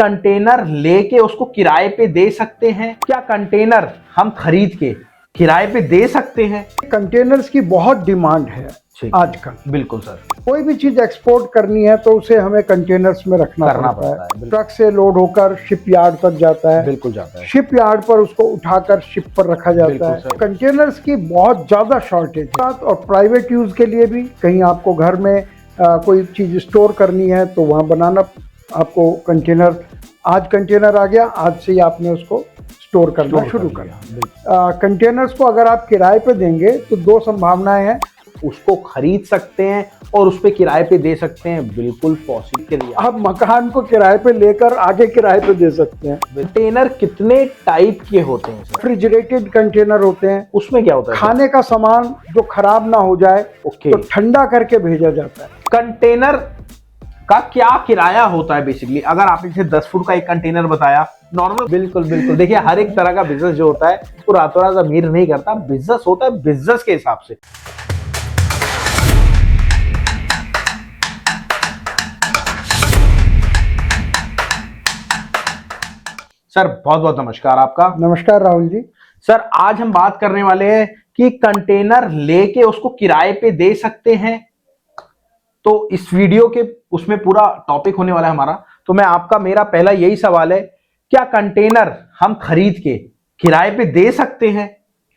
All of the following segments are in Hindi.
कंटेनर लेके उसको किराए पे दे सकते हैं? क्या कंटेनर हम खरीद के किराए पे दे सकते हैं? कंटेनर्स की बहुत डिमांड है आजकल। बिल्कुल सर। कोई भी चीज एक्सपोर्ट करनी है तो उसे हमें कंटेनर्स में रखना पड़ता है। ट्रक से लोड होकर शिप यार्ड तक जाता है। बिल्कुल जाता है। शिप यार्ड पर उसको उठाकर शिप पर रखा जाता है। कंटेनर्स की बहुत ज्यादा शॉर्टेज है और प्राइवेट यूज के लिए भी, कहीं आपको घर में कोई चीज स्टोर करनी है तो वहाँ बनाना आपको कंटेनर, आज कंटेनर आ गया, आज से ही आपने उसको स्टोर करना शुरू करना। कंटेनर्स को अगर आप किराए पे देंगे तो दो संभावनाएं हैं, उसको खरीद सकते हैं और उस पे किराए पे दे सकते हैं। बिल्कुल पॉसिबल। आप मकान को किराए पे लेकर आगे किराए पे दे सकते हैं। कंटेनर कितने टाइप के होते हैं? रेफ्रिजरेटेड कंटेनर होते हैं। उसमें क्या होता है? खाने का सामान जो खराब ना हो जाए तो ठंडा करके भेजा जाता है। कंटेनर का क्या किराया होता है? बेसिकली अगर आप इसे 10 फुट का एक कंटेनर बताया नॉर्मल। बिल्कुल बिल्कुल। देखिए, हर एक तरह का बिजनेस जो होता है वो रातों रात अमीर नहीं करता। बिजनेस होता है बिजनेस के हिसाब से। सर बहुत बहुत नमस्कार आपका। नमस्कार राहुल जी। सर आज हम बात करने वाले हैं कि कंटेनर लेके उसको किराए पे दे सकते हैं। तो इस वीडियो के उसमें पूरा टॉपिक होने वाला है हमारा। तो मेरा पहला यही सवाल है, क्या कंटेनर हम खरीद के किराए पे दे सकते हैं?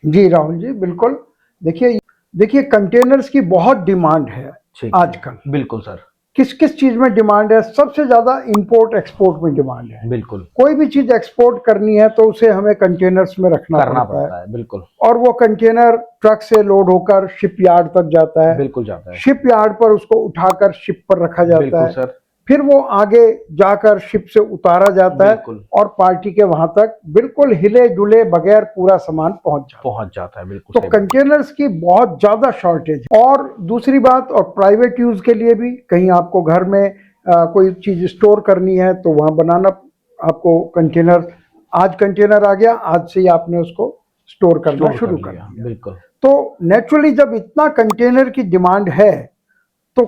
जी राहुल जी, बिल्कुल। देखिए कंटेनर्स की बहुत डिमांड है आजकल। बिल्कुल सर। किस किस चीज में डिमांड है? सबसे ज्यादा इंपोर्ट एक्सपोर्ट में डिमांड है। बिल्कुल। कोई भी चीज एक्सपोर्ट करनी है तो उसे हमें कंटेनर्स में रखना पड़ता है। बिल्कुल। और वो कंटेनर ट्रक से लोड होकर शिप यार्ड तक जाता है। बिल्कुल जाता है। शिप यार्ड पर उसको उठाकर शिप पर रखा जाता है। सर। फिर वो आगे जाकर शिप से उतारा जाता है और पार्टी के वहां तक बिल्कुल हिले डुले बगैर पूरा सामान पहुंच जाता है। बिल्कुल। तो कंटेनर्स की बहुत ज्यादा शॉर्टेज है। और दूसरी बात, और प्राइवेट यूज के लिए भी, कहीं आपको घर में कोई चीज स्टोर करनी है तो वहां बनाना आपको कंटेनर, आज कंटेनर आ गया, आज से ही आपने उसको स्टोर करना शुरू कर दिया। बिल्कुल। तो नेचुरली जब इतना कंटेनर की डिमांड है तो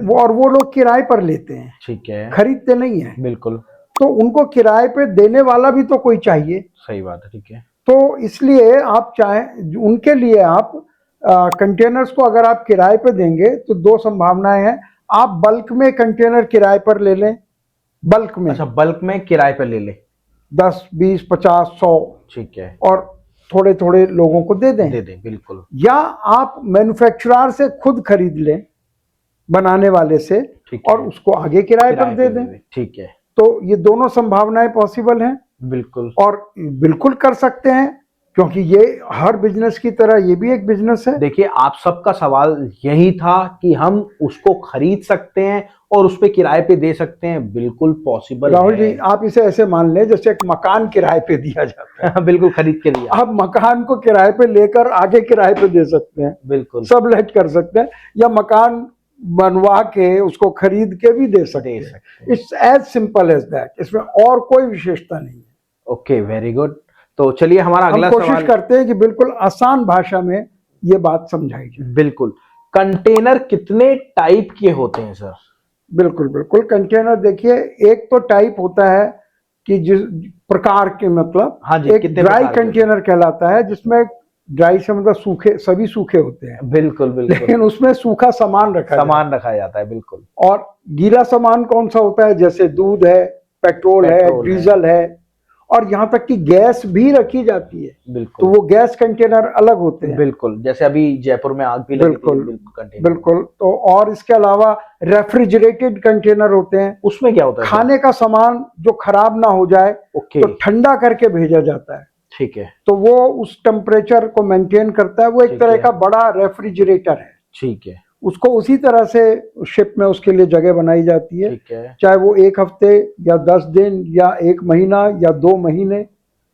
वो लोग किराए पर लेते हैं। ठीक है। खरीदते नहीं है। बिल्कुल। तो उनको किराए पे देने वाला भी तो कोई चाहिए। सही बात है। ठीक है। तो इसलिए आप चाहें, उनके लिए आप कंटेनर्स को अगर आप किराए पे देंगे तो दो संभावनाएं हैं। आप बल्क में कंटेनर किराए पर ले लें, बल्क में। अच्छा, बल्क में किराए पर ले ले, 10, 20, 50, 100। ठीक है। और थोड़े थोड़े लोगों को दे दें। बिल्कुल। या आप मैन्युफैक्चरर से खुद खरीद लें, बनाने वाले से, और उसको आगे किराए पर दे दें। ठीक है। तो ये दोनों संभावनाएं पॉसिबल हैं। बिल्कुल। और बिल्कुल कर सकते हैं, क्योंकि ये हर बिजनेस की तरह ये भी एक बिजनेस है। देखिए, आप सबका सवाल यही था कि हम उसको खरीद सकते हैं और उस पे किराए पे दे सकते हैं। बिल्कुल पॉसिबल है। राहुल जी, आप इसे ऐसे मान लें जैसे एक मकान किराए पे दिया जाता है। बिल्कुल, खरीद के दिया। आप मकान को किराए पे लेकर आगे किराए पे दे सकते हैं। बिल्कुल। सबलेट कर सकते हैं, या मकान बनवा के उसको खरीद के भी दे सकते हैं। It's as simple as that. इसमें और कोई विशेषता नहीं है। Okay, very good. तो चलिए हमारा अगला सवाल, कोशिश करते हैं कि बिल्कुल आसान भाषा में ये बात समझाई जाए। बिल्कुल। कंटेनर कितने टाइप के होते हैं सर? बिल्कुल बिल्कुल। कंटेनर देखिए, एक तो टाइप होता है कि जिस प्रकार के, मतलब हाँ जी, एक ड्राई कंटेनर कहलाता है, जिसमें ड्राई से मतलब सूखे, सभी सूखे होते हैं। बिल्कुल बिल्कुल। लेकिन उसमें सूखा सामान रखा जाता है। बिल्कुल। और गीला सामान कौन सा होता है? जैसे दूध है, पेट्रोल है, डीजल है, और यहाँ तक कि गैस भी रखी जाती है। बिल्कुल। तो वो गैस कंटेनर अलग होते हैं। बिल्कुल, जैसे अभी जयपुर में आग भी लगी थी। बिल्कुल। तो और इसके अलावा रेफ्रिजरेटेड कंटेनर होते हैं। उसमें क्या होता है? खाने का सामान जो खराब ना हो जाए तो ठंडा करके भेजा जाता है। ठीक है। तो वो उस टेम्परेचर को मेंटेन करता है। वो एक तरह का बड़ा रेफ्रिजरेटर है। ठीक है। उसको उसी तरह से शिप में उसके लिए जगह बनाई जाती है। ठीक है। चाहे वो 1 हफ्ते या 10 दिन या 1 महीना या 2 महीने,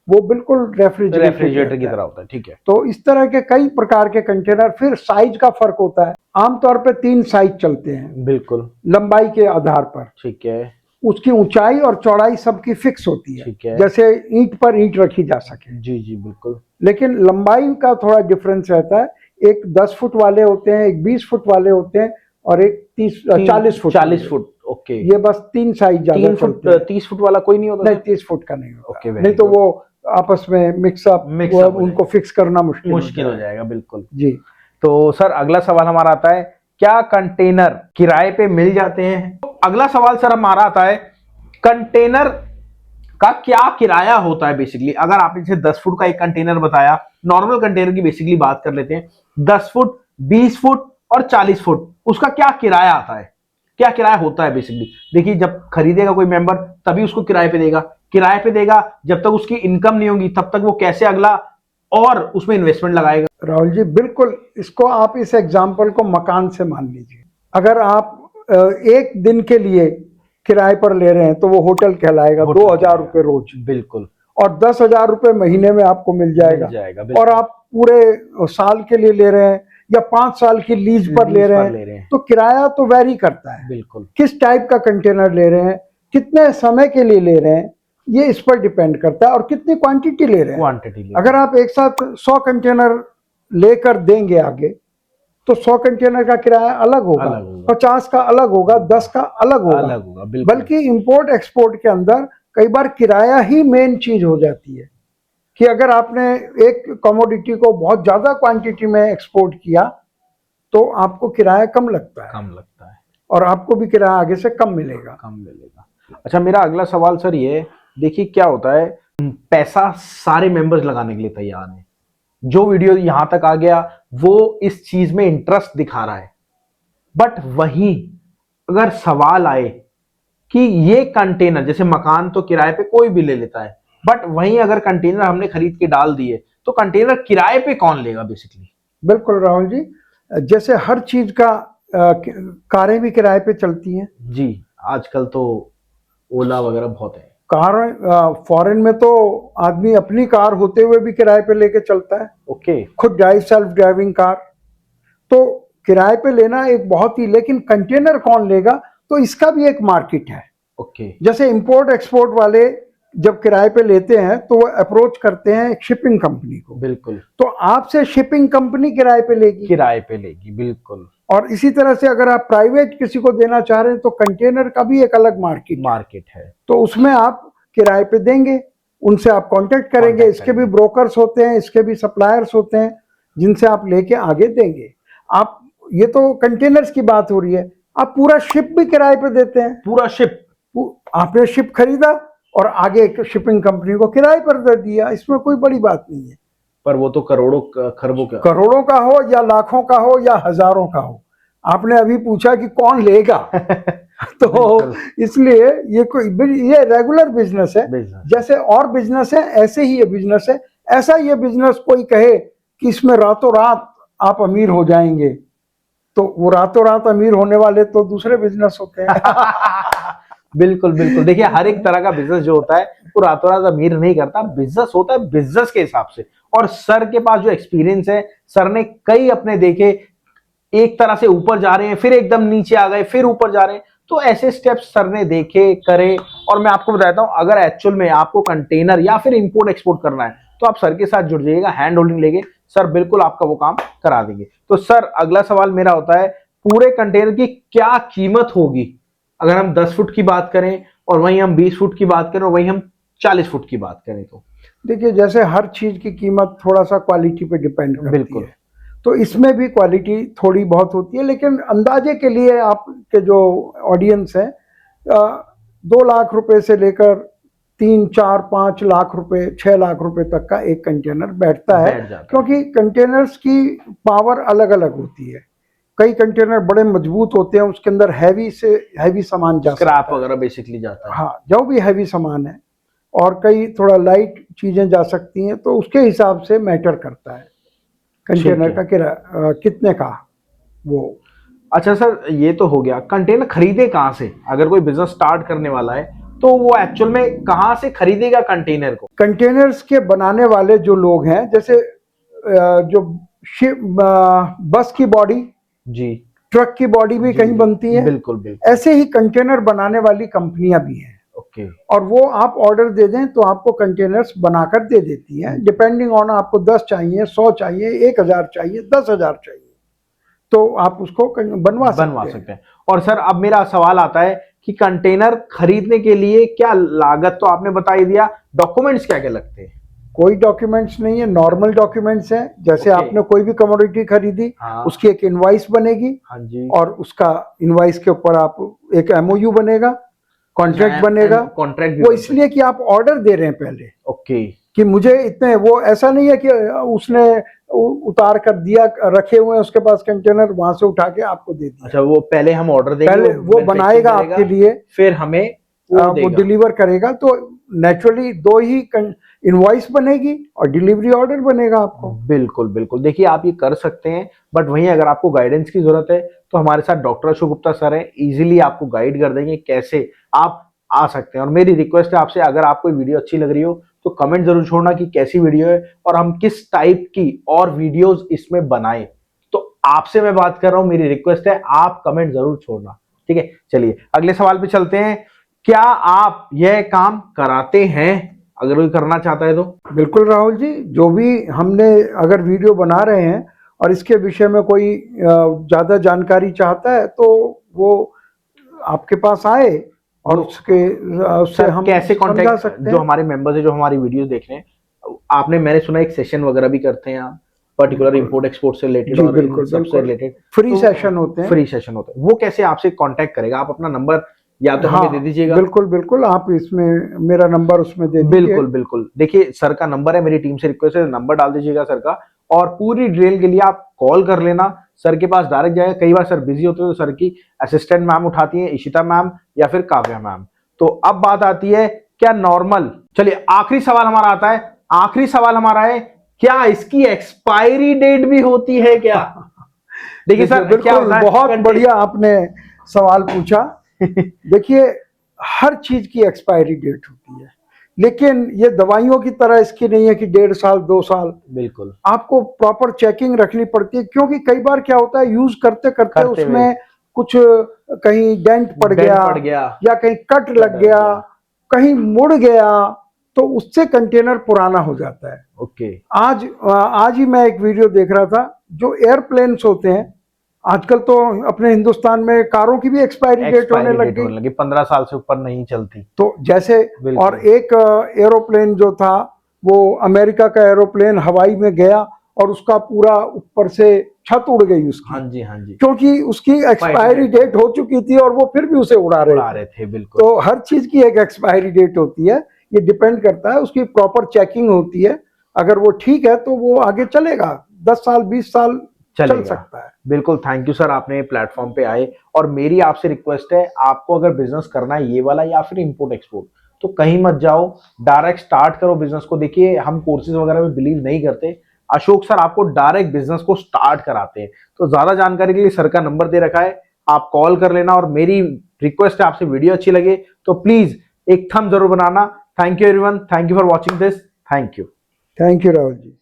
वो बिल्कुल रेफ्रिजरेटर की तरह होता है। ठीक है। तो इस तरह के कई प्रकार के कंटेनर। फिर साइज का फर्क होता है। आमतौर पे 3 साइज चलते हैं। बिल्कुल। लंबाई के आधार पर। ठीक है। उसकी ऊंचाई और चौड़ाई सबकी फिक्स होती है। ठीक है। जैसे ईंट पर ईंट रखी जा सके। जी जी बिल्कुल। लेकिन लंबाई का थोड़ा डिफरेंस रहता है। एक 10 फुट वाले होते हैं, एक 20 फुट वाले होते हैं, और एक 40 फुट। ओके, ये बस 3 साइज ज्यादा 3 फुट चलते हैं। 30 फुट वाला कोई नहीं होता? नहीं, 30 फुट का नहीं होता। ओके, नहीं तो वो आपस में मिक्सअप हो उनको फिक्स करना मुश्किल हो जाएगा। बिल्कुल जी। तो सर अगला सवाल हमारा आता है, क्या कंटेनर किराए पे मिल जाते हैं? तो अगला सवाल सर हमारा आता है, कंटेनर का क्या किराया होता है बेसिकली? अगर आपने जैसे 10 फुट का एक कंटेनर बताया, नॉर्मल कंटेनर की बेसिकली बात कर लेते हैं, 10 फुट, 20 फुट और 40 फुट, उसका क्या किराया आता है, क्या किराया होता है बेसिकली? देखिए, जब खरीदेगा कोई मेंबर तभी उसको किराए पे देगा, किराए पे देगा, जब तक उसकी इनकम नहीं होगी तब तक वो कैसे अगला और उसमें इन्वेस्टमेंट लगाएगा? राहुल जी, बिल्कुल, इसको आप इस एग्जाम्पल को मकान से मान लीजिए। अगर आप एक दिन के लिए किराए पर ले रहे हैं तो वो होटल कहलाएगा, 2,000 रुपये रोज। बिल्कुल। और 10,000 रुपये महीने में आपको मिल जाएगा। और आप पूरे साल के लिए ले रहे हैं या 5 साल की लीज पर ले रहे हैं तो किराया तो वैरी करता है। बिल्कुल। किस टाइप का कंटेनर ले रहे हैं, कितने समय के लिए ले रहे हैं, ये इस पर डिपेंड करता है, और कितनी क्वांटिटी ले रहे हैं। अगर आप एक साथ 100 कंटेनर लेकर देंगे आगे तो 100 कंटेनर का किराया अलग होगा, 50 का अलग होगा, 10 का अलग होगा। बल्कि इंपोर्ट एक्सपोर्ट के अंदर कई बार किराया ही मेन चीज हो जाती है कि अगर आपने एक कमोडिटी को बहुत ज्यादा क्वांटिटी में एक्सपोर्ट किया तो आपको किराया कम लगता है और आपको भी किराया आगे से कम मिलेगा। अच्छा, मेरा अगला सवाल सर ये, देखिए क्या होता है, पैसा सारे मेंबर्स लगाने के लिए तैयार हैं, जो वीडियो यहां तक आ गया वो इस चीज में इंटरेस्ट दिखा रहा है, बट वहीं अगर सवाल आए कि ये कंटेनर, जैसे मकान तो किराए पे कोई भी ले लेता है, बट वहीं अगर कंटेनर हमने खरीद के डाल दिए तो कंटेनर किराए पे कौन लेगा बेसिकली? बिल्कुल राहुल जी, जैसे हर चीज का कारें भी किराए पे चलती हैं जी, आजकल तो ओला वगैरह बहुत है। कार फॉरेन में तो आदमी अपनी कार होते हुए भी किराए पे लेके चलता है। ओके। खुद ड्राइव, सेल्फ ड्राइविंग कार। तो किराए पे लेना एक बहुत ही, लेकिन कंटेनर कौन लेगा, तो इसका भी एक मार्केट है। ओके। जैसे इंपोर्ट एक्सपोर्ट वाले जब किराए पे लेते हैं तो वो अप्रोच करते हैं एक शिपिंग कंपनी को। बिल्कुल। तो आपसे शिपिंग कंपनी किराए पे लेगी। बिल्कुल। और इसी तरह से अगर आप प्राइवेट किसी को देना चाह रहे हैं तो कंटेनर का भी एक अलग मार्केट है, तो उसमें आप किराए पे देंगे, उनसे आप कांटेक्ट करेंगे। इसके भी ब्रोकर्स होते हैं, इसके भी सप्लायर्स होते हैं जिनसे आप लेके आगे देंगे। आप, ये तो कंटेनर्स की बात हो रही है, आप पूरा शिप भी किराए पे देते हैं। पूरा शिप, आपने शिप खरीदा और आगे शिपिंग कंपनी को किराए पर दे दिया, इसमें कोई बड़ी बात नहीं है। पर वो तो करोड़ों करोड़ों का हो या लाखों का हो या हजारों का हो, आपने अभी पूछा कि कौन लेगा तो इसलिए ये रेगुलर बिजनेस है। जैसे और बिजनेस है ऐसे ही ये बिजनेस है। ऐसा ये बिजनेस कोई कहे कि इसमें रातों रात आप अमीर हो जाएंगे, तो वो रातों रात अमीर होने वाले तो दूसरे बिजनेस होते हैं बिल्कुल। देखिए, हर एक तरह का बिजनेस जो होता है वो रातों रात अमीर नहीं करता, बिजनेस होता है बिजनेस के हिसाब से। और सर के पास जो एक्सपीरियंस है, सर ने कई अपने देखे, एक तरह से ऊपर जा रहे हैं, फिर एकदम नीचे आ गए, फिर ऊपर जा रहे हैं, तो ऐसे स्टेप्स सर ने देखे, करे। और मैं आपको बताता हूं, अगर एक्चुअल में आपको कंटेनर या फिर इंपोर्ट एक्सपोर्ट करना है तो आप सर के साथ जुड़ जाइएगा, हैंड होल्डिंग लेके, सर बिल्कुल आपका वो काम करा देंगे। तो सर अगला सवाल मेरा होता है, पूरे कंटेनर की क्या कीमत होगी अगर हम 10 फुट की बात करें और वहीं हम 20 फुट की बात करें और वहीं हम 40 फुट की बात करें? तो देखिए, जैसे हर चीज की कीमत थोड़ा सा क्वालिटी पे डिपेंड करती है, तो इसमें भी क्वालिटी थोड़ी बहुत होती है, लेकिन अंदाजे के लिए आपके जो ऑडियंस है, 2 लाख रुपए से लेकर 3, 4, 5 लाख रुपए, 6 लाख रुपए तक का एक कंटेनर बैठता है, क्योंकि कंटेनर्स की पावर अलग अलग होती है। कई कंटेनर बड़े मजबूत होते हैं, उसके अंदर हैवी से हैवी सामान जा सकता है, स्क्रैप वगैरह बेसिकली जाता है, हाँ, जो भी हैवी सामान है, और कई थोड़ा लाइट चीजें जा सकती हैं, तो उसके हिसाब से मैटर करता है कंटेनर का किराया कितने का वो। अच्छा सर, ये तो हो गया, कंटेनर खरीदे कहाँ से? अगर कोई बिजनेस स्टार्ट करने वाला है तो वो एक्चुअल में कहाँ से खरीदेगा कंटेनर को? कंटेनर्स के बनाने वाले जो लोग हैं, जैसे जो बस की बॉडी, जी, ट्रक की बॉडी भी कहीं बनती है, बिल्कुल। ऐसे ही कंटेनर बनाने वाली कंपनियां भी हैं। ओके। और वो आप ऑर्डर दे दें तो आपको कंटेनर्स बनाकर दे देती हैं, डिपेंडिंग ऑन आपको 10 चाहिए, 100 चाहिए, 1000 चाहिए, 10,000 चाहिए, तो आप उसको बनवा सकते हैं। और सर अब मेरा सवाल आता है कि कंटेनर खरीदने के लिए क्या लागत तो आपने बता ही दिया, डॉक्यूमेंट्स क्या क्या लगते हैं? कोई डॉक्यूमेंट्स नहीं है, नॉर्मल डॉक्यूमेंट्स हैं। जैसे Okay. आपने कोई भी कमोडिटी खरीदी, हाँ। उसकी एक इनवॉइस बनेगी, हाँ जी। और उसका इनवॉइस के ऊपर आप एक एमओयू बनेगा, कॉन्ट्रैक्ट बनेगा। कॉन्ट्रैक्ट वो इसलिए कि आप ऑर्डर दे रहे हैं पहले, ओके। कि मुझे इतने, वो ऐसा नहीं है कि उसने उतार कर दिया, रखे हुए हैं उसके पास कंटेनर, वहां से उठा के आपको दे दिया। अच्छा, वो पहले हम ऑर्डर देंगे, पहले वो बनाएगा आपके लिए, फिर हमें वो डिलीवर करेगा। तो नेचुरली दो ही इनवॉइस बनेगी और डिलीवरी ऑर्डर बनेगा आपको। बिल्कुल बिल्कुल, देखिए आप ये कर सकते हैं, बट वहीं अगर आपको गाइडेंस की जरूरत है तो हमारे साथ डॉक्टर अशोक गुप्ता सर है, इजीली आपको गाइड कर देंगे कैसे आप आ सकते हैं। और मेरी रिक्वेस्ट है आपसे, अगर आपको वीडियो अच्छी लग रही हो तो कमेंट जरूर छोड़ना कि कैसी वीडियो है और हम किस टाइप की और वीडियोस इसमें बनाएं। तो आपसे मैं बात कर रहा हूं, मेरी रिक्वेस्ट है आप कमेंट जरूर छोड़ना, ठीक है। चलिए अगले सवाल पे चलते हैं। क्या आप यह काम कराते हैं, अगर कोई करना चाहता है तो? बिल्कुल राहुल जी, जो भी हमने अगर वीडियो बना रहे हैं और इसके विषय में कोई ज़्यादा जानकारी चाहता है तो वो आपके पास आए और उससे हम कैसे समझा कांटेक्ट, सकते जो हैं। हमारे मेंबर्स है जो हमारी वीडियोस देख रहे हैं, आपने, मैंने सुना एक सेशन वगैरह भी करते हैं आप, पर्टिकुलर इंपोर्ट एक्सपोर्ट से रिलेटेड जी और इन बिल्कुल सबसे बिल्कुल, रिलेटेड फ्री सेशन होते हैं। फ्री सेशन होते हैं, वो कैसे आपसे कांटेक्ट करेगा? आप अपना नंबर या तो हमें दे दीजिएगा। बिल्कुल बिल्कुल, आप इसमें मेरा नंबर उसमें दे दीजिए। बिल्कुल बिल्कुल, देखिए सर का नंबर है, मेरी टीम से रिक्वेस्ट है नंबर डाल दीजिएगा सर का, और पूरी डिटेल के लिए आप कॉल कर लेना, सर के पास डायरेक्ट जाएगा। कई बार सर बिजी होते हैं तो सर की असिस्टेंट मैम उठाती हैं, इशिता मैम या फिर काव्या मैम। तो अब बात आती है क्या नॉर्मल, चलिए आखिरी सवाल हमारा आता है, आखिरी सवाल हमारा है, क्या इसकी एक्सपायरी डेट भी होती है क्या? देखिए सर, क्या बिल्कुल, होता है, बहुत बढ़िया आपने सवाल पूछा। देखिए, हर चीज की एक्सपायरी डेट होती है, लेकिन ये दवाइयों की तरह इसकी नहीं है कि 1.5 साल 2 साल। बिल्कुल, आपको प्रॉपर चेकिंग रखनी पड़ती है, क्योंकि कई बार क्या होता है, यूज करते करते करते हुए उसमें कुछ कहीं डेंट पड़ गया या कहीं कट लग गया, कहीं मुड़ गया, तो उससे कंटेनर पुराना हो जाता है। ओके। आज ही मैं एक वीडियो देख रहा था, जो एयरप्लेन्स होते हैं आजकल, तो अपने हिंदुस्तान में कारों की भी एक्सपायरी डेट होने लग गई, 15 साल से ऊपर नहीं चलती। तो जैसे, और एक एरोप्लेन जो था, वो अमेरिका का एरोप्लेन हवाई में गया और उसका पूरा ऊपर से छत उड़ गई उसकी। हाँ जी, हाँ जी, क्योंकि उसकी एक्सपायरी डेट हो चुकी थी और वो फिर भी उसे उड़ा रहे थे। बिल्कुल। तो हर चीज की एक एक्सपायरी डेट होती है, ये डिपेंड करता है, उसकी प्रॉपर चेकिंग होती है। अगर वो ठीक है तो वो आगे चलेगा, 10 साल 20 साल चल सकता है। बिल्कुल, थैंक यू सर, आपने प्लेटफॉर्म पे आए। और मेरी आपसे रिक्वेस्ट है, आपको अगर बिजनेस करना है ये वाला या फिर इंपोर्ट एक्सपोर्ट, तो कहीं मत जाओ, डायरेक्ट स्टार्ट करो बिजनेस को। देखिए हम कोर्सेज वगैरह में बिलीव नहीं करते, अशोक सर आपको डायरेक्ट बिजनेस को स्टार्ट कराते हैं। तो ज्यादा जानकारी के लिए सर का नंबर दे रखा है, आप कॉल कर लेना। और मेरी रिक्वेस्ट है, आपसे वीडियो अच्छी लगे तो प्लीज एक थंब जरूर बनाना। Thank you everyone, thank you for watching this, thank you. Thank you Rahul ji.